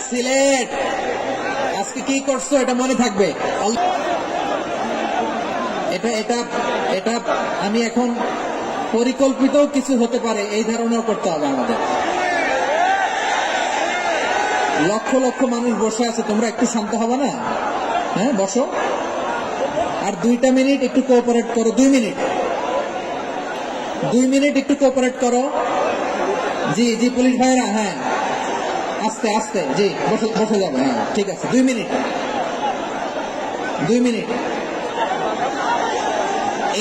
সিলেট আজকে কি করছো এটা মনে থাকবে। এটা এটা এটা আমি এখন পরিকল্পিত কিছু হতে পারে এই ধারণাও করতে হবে আমাদের। লক্ষ লক্ষ মানুষ বসে আছে, তোমরা একটু শান্ত হবে না? হ্যাঁ বসো, আর 2টা মিনিট একটু কোঅপারেট করো। 2 মিনিট একটু কোঅপারেট করো। জি জি পুলিশ ভাইরা, হ্যাঁ আস্তে আস্তে, জি বসে যাবে। হ্যাঁ ঠিক আছে, 2 মিনিট।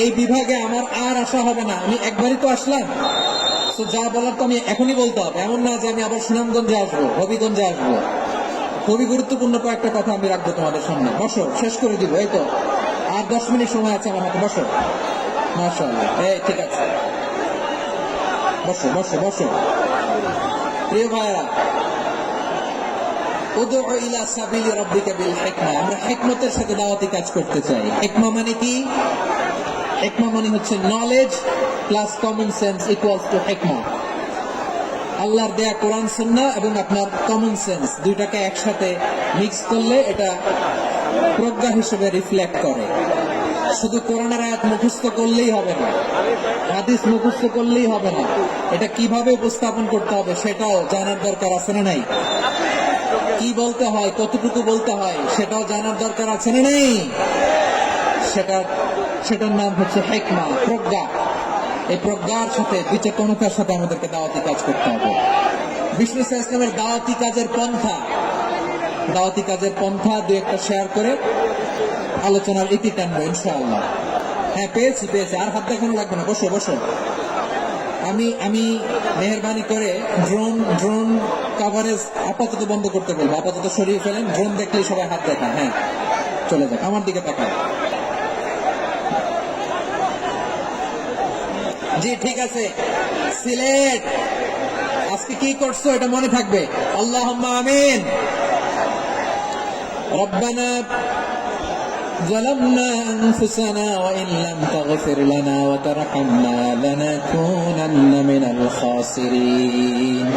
এই বিভাগে আমার আর আসা হবে না, আমি একবারই তো আসলাম, তো যা বলার তো আমি এখনই বলতে হবে। এমন না যে আমি আবার সুনামগঞ্জে আসবো, হবিগঞ্জে আসবো। খুবই গুরুত্বপূর্ণ কয়েকটা কথা আমি রাখবো তোমাদের সামনে। বসো, শেষ করে দিব। এই তো আর 10 মিনিট সময় আছে আমার হাতে। বসো, মাশাআল্লাহ। এই ঠিক আছে, বসো বসো বসো। প্রিয় ভাইরা, উদউ ইলা সাবিলি রাব্বিকা বিল হিকমা, আমরা হিকমতের সাথে দাওয়াতি কাজ করতে চাই। হিকমা মানে কি? হিকমা মানে হচ্ছে knowledge plus common sense equals to হিকমা। আল্লাহর দেয়া কোরআন সুন্নাহ এবং আপনার কমন সেন্স দুইটাকে একসাথে মিক্স করলে এটা প্রজ্ঞা হিসেবে রিফ্লেক্ট করে। শুধু কোরআনের আয়াত মুখস্থ করলেই হবে না, হাদিস মুখস্থ করলেই হবে না, এটা কিভাবে উপস্থাপন করতে হবে সেটাও জানার দরকার আছে না নাই? কি বলতে হয়, কতটুকু বলতে হয় সেটাও জানার দরকার আছে না নেই? সেটার নাম হচ্ছে হিকমা, প্রজ্ঞা। এই প্রজ্ঞার সাথে বিচক্ষণতার সাথে আমাদেরকে দাওয়াতি কাজ করতে হবে। বিষ্ণু ইসলামের দাওয়াতি কাজের পন্থা 2-1টা শেয়ার করে আলোচনার ইতি টানবো ইনশাআল্লাহ। হ্যাঁ পেয়েছি। আর হাত দেখানো লাগবে না, বসো বসো। আমি মেহরবানি করে ড্রোন কভারেজ আপাতত বন্ধ করতে বলবো, আপাতত সরিয়ে ফেলেন। ড্রোন দেখলেই সবাই হাত দেখা, হ্যাঁ চলে যাক, আমার দিকে তাকান। জি ঠিক আছে। সিলেট আজকে কি করছো এটা মনে থাকবে। আল্লাহুম্মা আমিন। রব্বানা ظلمنا أنفسنا وإن لم تغفر لنا وترحمنا لنكونن من الخاسرين